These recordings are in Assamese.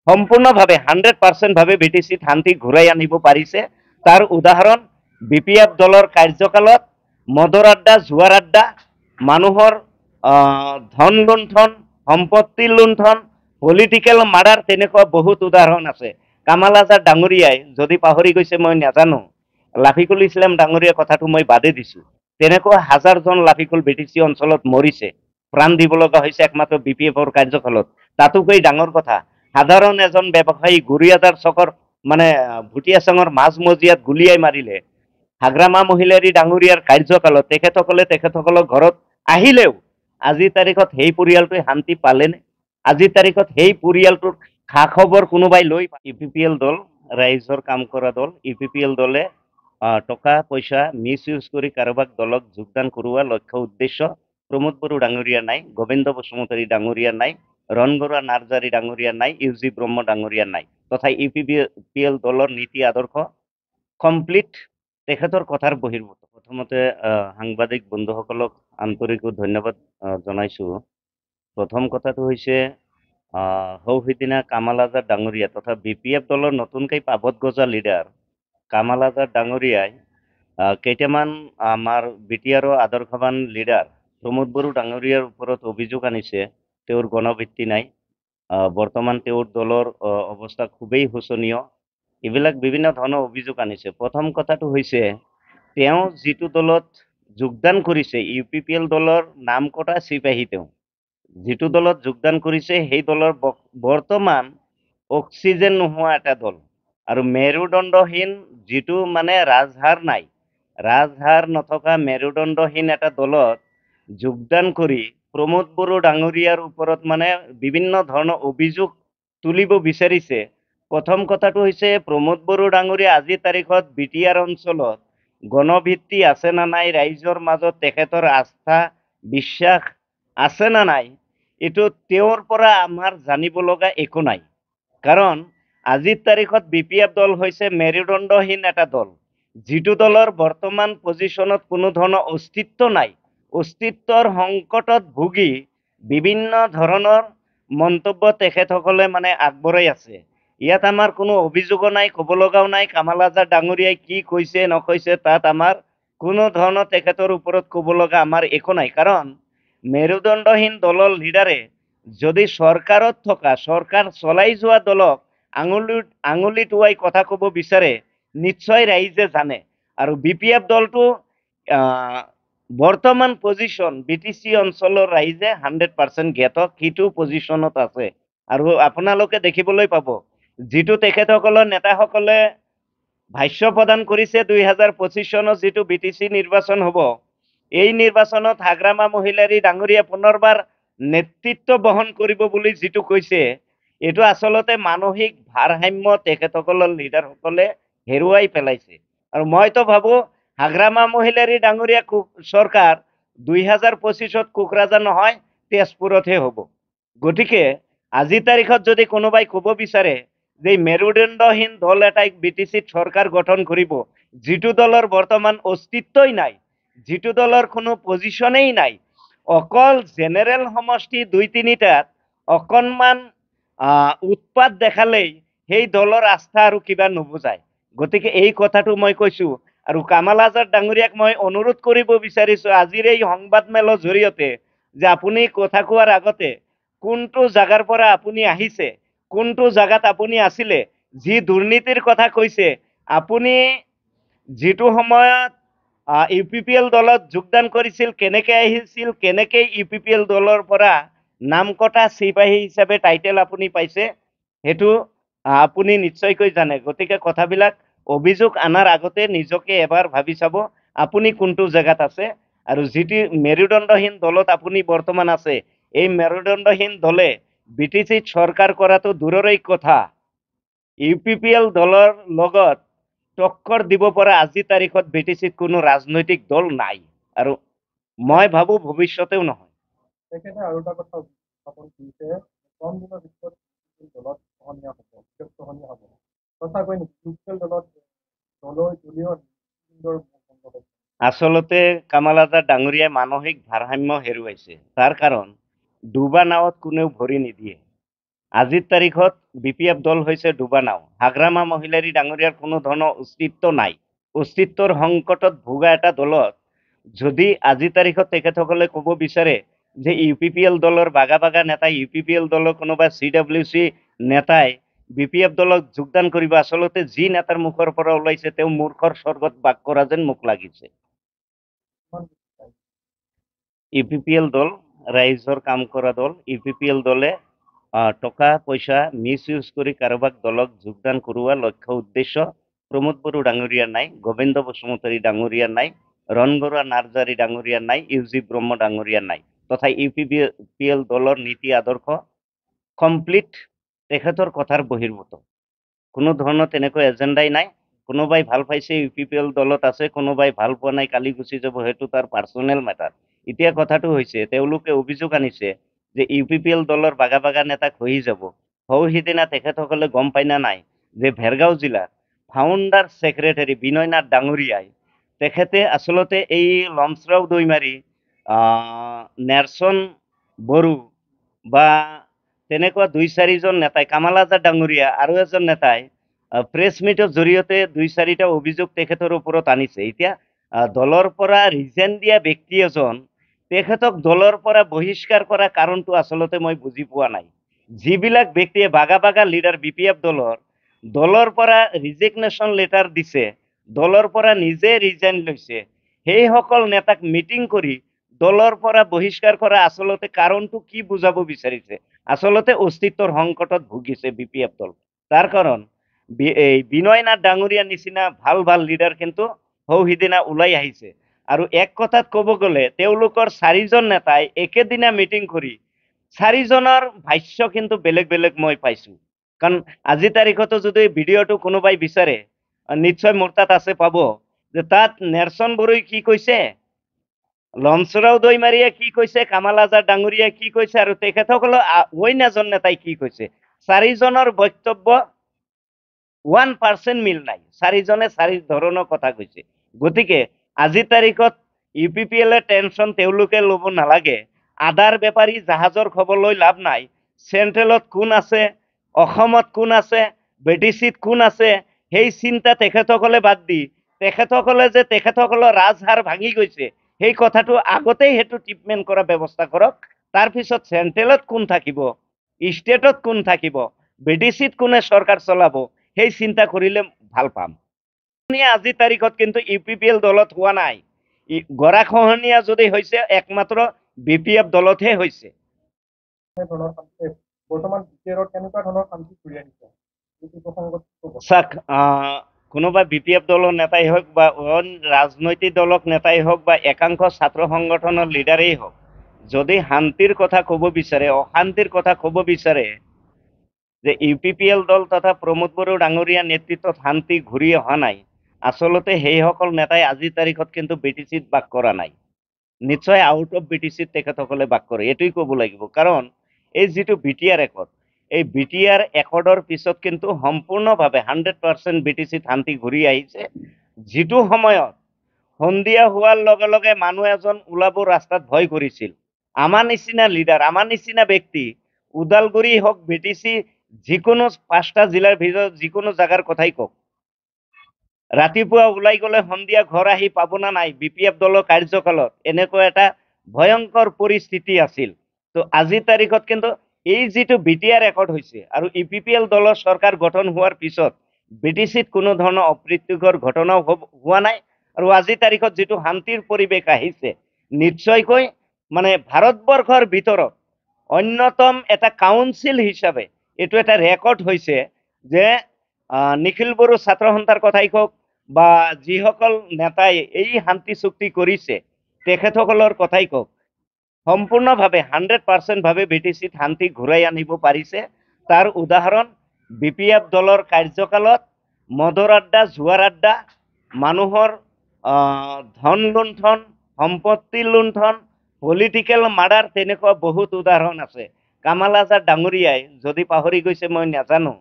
সম্পূৰ্ণভাৱে 100% ভাৱে বিটিচি শান্তি ঘূৰাই আনিব পাৰিছে। তাৰ উদাহৰণ বিপিএফ দলৰ কাৰ্যকালত মদৰ আড্ডা, জুৱাৰ আড্ডা, মানুহৰ ধন লুণ্ঠন, সম্পত্তি লুণ্ঠন, পলিটিকেল মাৰ্ডাৰ, তেনেকুৱা বহুত উদাহৰণ আছে। কামাল আজাদ ডাঙৰীয়াই যদি পাহৰি গৈছে মই নাজানো, লাফিকুল ইছলাম ডাঙৰীয়া কথাটো মই বাদে দিছো, তেনেকুৱা হাজাৰজন লাফিকুল বিটিচি অঞ্চলত মৰিছে, প্ৰাণ দিব লগা হৈছে একমাত্ৰ বিপিএফৰ কাৰ্যকালত। তাতোকৈ ডাঙৰ কথা, সাধাৰণ এজন ব্যৱসায়ী গুৰিয়াদাৰ চকৰ মানে ভুটীয়া চাঙৰ মাজমজিয়াত গুলিয়াই মাৰিলে। হাগ্ৰামা মহিলাৰী ডাঙৰীয়াৰ কাৰ্যকালত তেখেতসকলক ঘৰত আহিলেও আজিৰ তাৰিখত সেই পৰিয়ালটোৱে শান্তি পালেনে? আজিৰ তাৰিখত সেই পৰিয়ালটোৰ খা খবৰ কোনোবাই লৈ? ইউপিপিএল দল ৰাইজৰ কাম কৰা দল। ইউপিপিএল দলে টকা পইচা মিছ ইউজ কৰি কাৰোবাক দলক যোগদান কৰোৱা লক্ষ্য উদ্দেশ্য প্ৰমোদ বড়ো ডাঙৰীয়া নাই, গোবিন্দ বসুমতাৰী ডাঙৰীয়া নাই, ৰণ বৰুৱা নাৰ্জাৰী ডাঙৰীয়া নাই, ইউজি ব্ৰহ্ম ডাঙৰীয়া নাই, তথা ইউপিপিএল দলৰ নীতি আদৰ্শ কমপ্লিট তেখেতৰ কথাৰ বহিৰ্ভূত। প্ৰথমতে সাংবাদিক বন্ধুসকলক আন্তৰিক ধন্যবাদ জনাইছো। প্ৰথম কথাটো হৈছে সৌসিদিনা কামাল আজাদ ডাঙৰীয়া তথা বিপিএফ দলৰ নতুনকৈ পাবত গজা লিডাৰ কামাল আজাদ ডাঙৰীয়াই কেইটামান আমাৰ বিটিআৰৰ আদৰ্শৱান লিডাৰ প্ৰমোদ বড়ো ডাঙৰীয়াৰ ওপৰত অভিযোগ আনিছে। তেওঁৰ গণভিত্তি নাই। বৰ্তমান তেওঁৰ দলৰ অৱস্থা খুবেই শোচনীয়। এইবিলাক বিভিন্ন ধৰণৰ অভিযোগ আনিছে। প্ৰথম কথাটো হৈছে তেওঁ যিটো দলত যোগদান কৰিছে, ইউপিপিএল দলৰ নাম কটা চিপাহী, তেওঁ যিটো দলত যোগদান কৰিছে সেই দলৰ বৰ্তমান অক্সিজেন নোহোৱা এটা দল আৰু মেৰুদণ্ডহীন, যিটো মানে ৰাজহাৰ নাই, ৰাজহাৰ নথকা মেৰুদণ্ডহীন এটা দলত যোগদান কৰি প্ৰমোদ বড়ো ডাঙৰীয়াৰ ওপৰত মানে বিভিন্ন ধৰণৰ অভিযোগ তুলিব বিচাৰিছে। প্ৰথম কথাটো হৈছে প্ৰমোদ বড়ো ডাঙৰীয়া আজিৰ তাৰিখত বিটিআৰ অঞ্চলত গণভিত্তি আছে না নাই, ৰাইজৰ মাজত তেখেতৰ আস্থা বিশ্বাস আছে না নাই, এইটো তেওঁৰ পৰা আমাৰ জানিব লগা একো নাই। কাৰণ আজিৰ তাৰিখত বিপিএফ দল হৈছে মেৰুদণ্ডহীন এটা দল, যিটো দলৰ বৰ্তমান পজিশ্যনত কোনো ধৰণৰ অস্তিত্ব নাই। অস্তিত্বৰ সংকটত ভুগি বিভিন্ন ধৰণৰ মন্তব্য তেখেতসকলে মানে আগবঢ়াই আছে। ইয়াত আমাৰ কোনো অভিযোগো নাই, ক'ব লগাও নাই। কামাল আজাদ ডাঙৰীয়াই কি কৈছে নকৈছে তাত আমাৰ কোনো ধৰণৰ তেখেতৰ ওপৰত ক'ব লগা আমাৰ একো নাই। কাৰণ মেৰুদণ্ডহীন দলৰ লিডাৰে যদি চৰকাৰত থকা, চৰকাৰ চলাই যোৱা দলক আঙুলি টুৱাই কথা ক'ব বিচাৰে, নিশ্চয় ৰাইজে জানে। আৰু বিপিএফ দলটো বৰ্তমান পজিশ্যন বিটিচি অঞ্চলৰ ৰাইজে 100% জ্ঞাত কিটো পজিশ্যনত আছে। আৰু আপোনালোকে দেখিবলৈ পাব, যিটো তেখেতসকলৰ নেতাসকলে ভাষ্য প্ৰদান কৰিছে 2025 চনত যিটো বিটিচি নিৰ্বাচন হ'ব, এই নিৰ্বাচনত হাগ্ৰামা মহিলাৰী ডাঙৰীয়া পুনৰবাৰ নেতৃত্ব বহন কৰিব বুলি যিটো কৈছে, এইটো আচলতে মানসিক ভাৰসাম্য তেখেতসকলৰ লিডাৰসকলে হেৰুৱাই পেলাইছে। আৰু মইতো ভাবো হাগ্ৰামা মহিলাৰী ডাঙৰীয়া চৰকাৰ 2025ত কোকৰাঝাৰ নহয়, তেজপুৰতহে হ'ব। গতিকে আজিৰ তাৰিখত যদি কোনোবাই ক'ব বিচাৰে যে মেৰুদণ্ডহীন দল এটাই বিটিচিত চৰকাৰ গঠন কৰিব, যিটো দলৰ বৰ্তমান অস্তিত্বই নাই, যিটো দলৰ কোনো পজিশ্যনেই নাই, অকল জেনেৰেল সমষ্টি 2-3টাত অকণমান উৎপাত দেখালেই সেই দলৰ আস্থা আৰু কিবা নুবুজায়। গতিকে এই কথাটো মই কৈছো। আৰু কামাল আজাদ ডাঙৰীয়াক মই অনুৰোধ কৰিব বিচাৰিছো আজিৰ এই সংবাদমেলৰ জৰিয়তে যে আপুনি কথা কোৱাৰ আগতে কোনটো জাগাৰ পৰা আপুনি আহিছে, কোনটো জাগাত আপুনি আছিলে, যি দুৰ্নীতিৰ কথা কৈছে, আপুনি যিটো সময়ত ইউপিপিএল দলত যোগদান কৰিছিল, কেনেকৈ আহিছিল, কেনেকৈ ইউপিপিএল দলৰ পৰা নাম কটা চিপাহী হিচাপে টাইটেল আপুনি পাইছে, সেইটো আপুনি নিশ্চয়কৈ জানে। গতিকে কথাবিলাক অভিযোগ আনাৰ আগতে নিজকে এবাৰ ভাবি চাব আপুনি কোনটো জেগাত আছে। আৰু যিটো মেৰুদণ্ডহীন দলত আপুনি বৰ্তমান আছে, এই মেৰুদণ্ডহীন দলে বিটিচিত চৰকাৰ কৰাটো দূৰৰে কথা, ইউপিপিএল দলৰ লগত টক্কৰ দিব পৰা আজিৰ তাৰিখত বিটিচিত কোনো ৰাজনৈতিক দল নাই, আৰু মই ভাবো ভৱিষ্যতেও নহয়। তেখেতে আৰু এটা কথা উত্থাপন কৰিছে, কম দিনৰ ভিতৰত দলত সহনীয়া হ'ব। সঁচাকৈ ইউপিপিএল দলত দলীয় আচলতে কামাল আজাদ ডাঙৰীয়াই মানসিক ভাৰসাম্য হেৰুৱাইছে। তাৰ কাৰণ ডুবা নাৱত কোনেও ভৰি নিদিয়ে। আজিৰ তাৰিখত BPF দল হৈছে ডুবানাও। হাগ্ৰামা মহিলাৰী ডাঙৰীয়াৰ কোনো ধৰণৰ অস্তিত্ব নাই। অস্তিত্বৰ সংকটত ভোগা এটা দলত যদি আজিৰ তাৰিখত তেখেতসকলে ক'ব বিচাৰে যে UPPL দলৰ বাগা বাগা নেতা, UPPL দলৰ কোনোবা CWC নেতাই BPF দলক যোগদান কৰিব, আচলতে যি নেতাৰ মুখৰ পৰা ওলাইছে তেওঁ মূৰ্খৰ স্বৰ্গত বাস কৰা যেন মোক লাগিছে। UPPL দল ৰাইজৰ কাম কৰা দল। UPPL দলে টকা পইচা মিছ ইউজ কৰি কাৰোবাক দলক যোগদান কৰোৱা লক্ষ্য উদ্দেশ্য প্ৰমোদ বড়ো ডাঙৰীয়া নাই, গোবিন্দ বসুমতাৰী ডাঙৰীয়া নাই, ৰণবৰুৱা নাৰ্জাৰী ডাঙৰীয়া নাই, UG ব্ৰহ্ম ডাঙৰীয়া নাই, তথা UPPL দলৰ নীতি আদৰ্শ কমপ্লিট তেখেতৰ কথাৰ বহিৰ্ভূত। কোনো ধৰণৰ তেনেকৈ এজেণ্ডাই নাই। কোনোবাই ভাল পাইছে UPPL দলত আছে, কোনোবাই ভাল পোৱা নাই কালি গুচি যাব, সেইটো তাৰ পাৰ্চনেল মেটাৰ। এতিয়া কথাটো হৈছে তেওঁলোকে অভিযোগ আনিছে যে UPPL দলৰ বাগা বাগা নেতাক হৈ যাব। সিদিনা তেখেতসকলে গম পাই না নাই যে ভেৰগাঁও জিলাৰ ফাউণ্ডাৰ ছেক্ৰেটাৰী বিনয় নাথ ডাঙৰীয়াই তেখেতে আচলতে এই লমচৰাও দৈমাৰী নেৰচন বড়ো বা তেনেকুৱা 2-4জন নেতাই, কামাল আজাদ ডাঙৰীয়া আৰু এজন নেতাই প্ৰেছ মিটৰ জৰিয়তে 2-4টা অভিযোগ তেখেতৰ ওপৰত আনিছে। এতিয়া দলৰ পৰা ৰিজেন দিয়া ব্যক্তি এজন তেখেতক দলৰ পৰা বহিষ্কাৰ কৰা কাৰণটো আচলতে মই বুজি পোৱা নাই। যিবিলাক ব্যক্তিয়ে বাগা বাগা লিডাৰ BPF দলৰ পৰা ৰিজিগনেশ্যন লেটাৰ দিছে, দলৰ পৰা নিজে ৰিজাইন লৈছে, সেইসকল নেতাক মিটিং কৰি দলৰ পৰা বহিষ্কাৰ কৰা আচলতে কাৰণটো কি বুজাব বিচাৰিছে? আচলতে অস্তিত্বৰ সংকটত ভুগিছে BPF দল। তাৰ কাৰণ বিনয় নাথ ডাঙৰীয়াৰ নিচিনা ভাল ভাল লিডাৰ কিন্তু সিদিনা ওলাই আহিছে। আৰু এক কথাত ক'ব গ'লে তেওঁলোকৰ 4জন নেতাই একেদিনা মিটিং কৰি 4জনৰ ভাষ্য কিন্তু বেলেগ বেলেগ মই পাইছো। কাৰণ আজিৰ তাৰিখতো যদি ভিডিঅ'টো কোনোবাই বিচাৰে নিশ্চয় মোৰ তাত আছে, পাব যে তাত নেৰচন বড়োই কি কৈছে, লমচৰাও দৈমাৰীয়ে কি কৈছে, কামাল আজাদ ডাঙৰীয়াই কি কৈছে আৰু তেখেতসকলৰ অইন এজন নেতাই কি কৈছে, 4জনৰ বক্তব্য 1% মিল নাই। 4জনে 4 ধৰণৰ কথা কৈছে। গতিকে আজিৰ তাৰিখত UPPL টেনচন তেওঁলোকে ল'ব নালাগে। আদাৰ বেপাৰী জাহাজৰ খবৰ লৈ লাভ নাই। চেণ্ট্ৰেলত কোন আছে, অসমত কোন আছে, BTCত কোন আছে, সেই চিন্তা তেখেতসকলে বাদ দি তেখেতসকলে যে তেখেতসকলৰ ৰাজহাৰ ভাঙি গৈছে সেই কথাটো আগতেই সেইটো ট্ৰিটমেণ্ট কৰা ব্যৱস্থা কৰক। তাৰপিছত চেণ্ট্ৰেলত কোন থাকিব, ষ্টেটত কোন থাকিব, BTCত কোনে চৰকাৰ চলাব, সেই চিন্তা কৰিলে ভাল পাম। আজিৰ তাৰিখত কিন্তু UPPL দলত হোৱা নাই। গৰাখহনীয়া যদি হৈছে একমাত্ৰ BPF দলতহে হৈছে। বৰ্তমান BPLত কেনেকুৱা ধৰণৰ শান্তি ঘূৰি আহিছে? চাওক, কোনোবা BPF দলৰ নেতাই হওক বা অইন ৰাজনৈতিক দলক নেতাই হওক বা একাংশ ছাত্ৰ সংগঠনৰ লিডাৰেই হওক, যদি শান্তিৰ কথা ক'ব বিচাৰে, অশান্তিৰ কথা ক'ব বিচাৰে, যে UPPL দল তথা প্ৰমোদ বড়ো ডাঙৰীয়া নেতৃত্বত শান্তি ঘূৰি অহা নাই, আচলতে সেইসকল নেতাই আজিৰ তাৰিখত কিন্তু BTCত বাস কৰা নাই। নিশ্চয় আউট অফ BTCত তেখেতসকলে বাস কৰে, এইটোই ক'ব লাগিব। কাৰণ এই যিটো BTR একৰ্ড, এই BTR একৰ্ডৰ পিছত কিন্তু সম্পূৰ্ণভাৱে 100% BTCত শান্তি ঘূৰি আহিছে। যিটো সময়ত সন্ধিয়া হোৱাৰ লগে লগে মানুহ এজন ওলাব ৰাস্তাত ভয় কৰিছিল, আমাৰ নিচিনা লিডাৰ, আমাৰ নিচিনা ব্যক্তি ওদালগুৰি হওক, BTC যিকোনো 5টা জিলাৰ ভিতৰত যিকোনো জাগাৰ কথাই কওক, ৰাতিপুৱা ওলাই গ'লে সন্ধিয়া ঘৰ আহি পাব না নাই, BPF দলৰ কাৰ্যকালত এনেকুৱা এটা ভয়ংকৰ পৰিস্থিতি আছিল। তো আজিৰ তাৰিখত কিন্তু এই যিটো BTR একৰ্ড হৈছে আৰু UPPL দলৰ চৰকাৰ গঠন হোৱাৰ পিছত BTCত কোনো ধৰণৰ অপ্ৰীতিকৰ ঘটনাও হোৱা নাই। আৰু আজিৰ তাৰিখত যিটো শান্তিৰ পৰিৱেশ আহিছে, নিশ্চয়কৈ মানে ভাৰতবৰ্ষৰ ভিতৰত অন্যতম এটা কাউন্সিল হিচাপে এইটো এটা ৰেকৰ্ড হৈছে যে নিখিল বড়ো ছাত্ৰ সন্থাৰ কথাই কওক বা যিসকল নেতাই এই শান্তি চুক্তি কৰিছে তেখেতসকলৰ কথাই কওক, সম্পূৰ্ণভাৱে 100% ভাৱে BTCত শান্তি ঘূৰাই আনিব পাৰিছে। তাৰ উদাহৰণ BPF দলৰ কাৰ্যকালত মদৰ আড্ডা, জুৱাৰ আড্ডা, মানুহৰ ধন লুণ্ঠন, সম্পত্তি লুণ্ঠন, পলিটিকেল মাৰ্ডাৰ, তেনেকুৱা বহুত উদাহৰণ আছে। কামাল আজাদ ডাঙৰীয়াই যদি পাহৰি গৈছে মই নাজানো,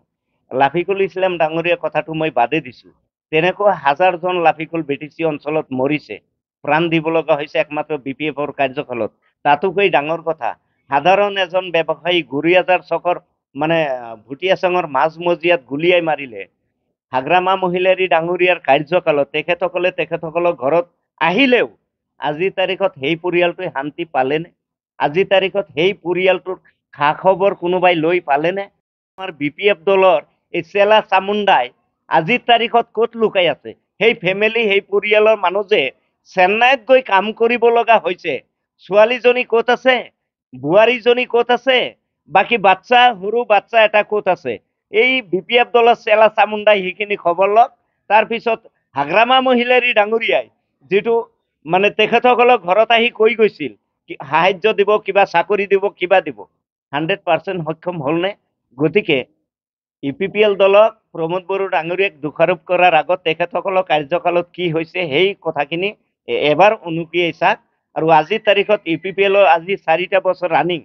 লাফিকুল ইছলাম ডাঙৰীয়া কথাটো মই বাদে দিছো, তেনেকুৱা হাজাৰজন লাফিকুল BTC অঞ্চলত মৰিছে, প্ৰাণ দিব লগা হৈছে একমাত্ৰ BPFৰ কাৰ্যকালত। তাতোকৈ ডাঙৰ কথা, সাধাৰণ এজন ব্যৱসায়ী গুৰিয়াজাৰ চকৰ মানে ভুটীয়া চাঙৰ মাজমজিয়াত গুলিয়াই মাৰিলে হাগ্ৰামা মহিলাৰী ডাঙৰীয়াৰ কাৰ্যকালত তেখেতসকলৰ ঘৰত আহিলেও আজিৰ তাৰিখত সেই পৰিয়ালটোৱে শান্তি পালেনে? আজিৰ তাৰিখত সেই পৰিয়ালটোৰ খা খবৰ কোনোবাই লৈ পালেনে? আমাৰ BPF দলৰ এই চেলা চামুণ্ডাই আজিৰ তাৰিখত ক'ত লুকাই আছে? সেই ফেমিলি সেই পৰিয়ালৰ মানুহ যে চেন্নাইত গৈ কাম কৰিব লগা হৈছে, ছোৱালীজনী ক'ত আছে? বোৱাৰীজনী ক'ত আছে? বাকী সৰু বাচ্চা এটা ক'ত আছে? এই BPF দলৰ চেলা চামুণ্ডাই সেইখিনি খবৰ লওক। তাৰপিছত হাগ্ৰামা মহিলাৰী ডাঙৰীয়াই যিটো মানে তেখেতসকলক ঘৰত আহি কৈ গৈছিল সাহায্য দিব, কিবা চাকৰি দিব, কিবা দিব, 100% সক্ষম হ'লনে? গতিকে UPPL দলক প্ৰমোদ বড়ো ডাঙৰীয়াক দোষাৰোপ কৰাৰ আগত তেখেতসকলৰ কাৰ্যকালত কি হৈছে সেই কথাখিনি এবাৰ উনুকিয়াই চাওক। আৰু আজিৰ তাৰিখত UPPLৰ আজি 4টা বছৰ ৰানিং,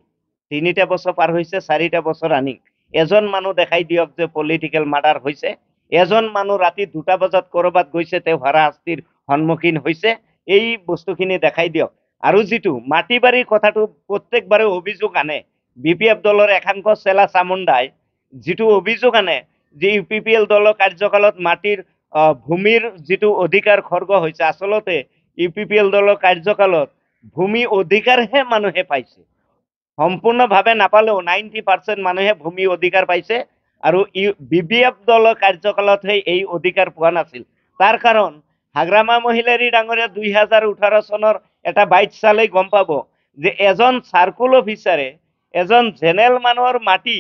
3টা বছৰ পাৰ হৈছে, 4টা বছৰ ৰানিং। এজন মানুহ দেখাই দিয়ক যে পলিটিকেল মাৰ্ডাৰ হৈছে, এজন মানুহ ৰাতি 2টা বজাত কৰবাত গৈছে, তেওঁ হাৰাশাস্তিৰ সন্মুখীন হৈছে, এই বস্তুখিনি দেখাই দিয়ক। আৰু যিটো মাটি বাৰীৰ কথাটো প্ৰত্যেকবাৰে অভিযোগ আনে BPF দলৰ একাংশ চেলা চামুণ্ডাই, যিটো অভিযোগ আনে যে UPPL দলৰ কাৰ্যকালত মাটিৰ ভূমিৰ যিটো অধিকাৰ খৰ্গ হৈছে, আচলতে UPPL দলৰ কাৰ্যকালত ভূমি অধিকাৰহে মানুহে পাইছে, সম্পূৰ্ণভাৱে নাপালেও 90% মানুহে ভূমি অধিকাৰ পাইছে। আৰু BPF দলৰ কাৰ্যকালতহে এই অধিকাৰ পোৱা নাছিল। তাৰ কাৰণ হাগ্ৰামা মহিলাৰী ডাঙৰীয়া 2018 চনৰ এটা বাইট চালেই গম পাব যে এজন চাৰ্কুল অফিচাৰে এজন জেনেৰেল মানুহৰ মাটি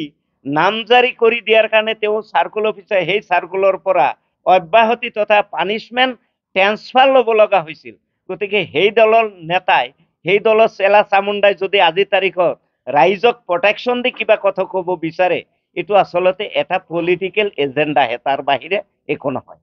নামজাৰি কৰি দিয়াৰ কাৰণে তেওঁ চাৰ্কুল অফিচাৰে সেই চাৰ্কুলৰ পৰা অব্যাহতি তথা পানিছমেণ্ট ট্ৰেন্সফাৰ ল'ব লগা হৈছিল। গতিকে সেই দলৰ নেতাই, সেই দলৰ চেলা চামুণ্ডাই যদি আজিৰ তাৰিখত ৰাইজক প্ৰটেকশ্যন দি কিবা কথা ক'ব বিচাৰে, এইটো আচলতে এটা পলিটিকেল এজেণ্ডাহে, তাৰ বাহিৰে একো নহয়।